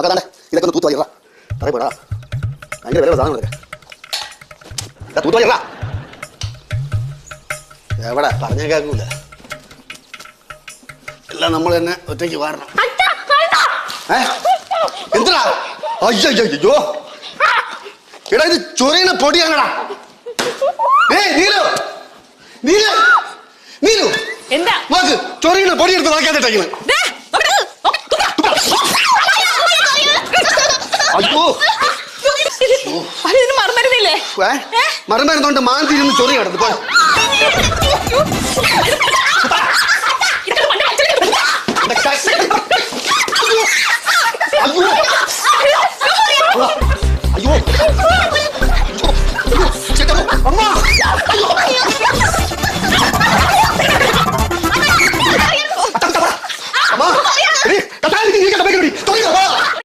മക്കളെ ഇതൊക്കെ ഒന്ന് തൂത്തുവാ പറയപ്പെടാ ഭയങ്കര വില സാധനങ്ങളൊക്കെ തൂത്തുവാ എവിടെ പറഞ്ഞേ കേൾക്കൂല എല്ലാം നമ്മൾ തന്നെ ഒറ്റയ്ക്ക് വാരണം എന്താ അയ്യോ എടാ ഇത് ചൊറിയണ പൊടിയാണടാ നീലു നീലു നീലു എന്താ നോക്ക് ചൊറിയണ പൊടി എടുത്ത് നോക്കാതിട്ടേക്കുന്നത് അയ്യോ മറന്നരുന്നില്ലേ മറന്നരുന്നോണ്ട് മാന്തിരുന്ന് ചൊറി കിടന്നു പോ അയ്യോ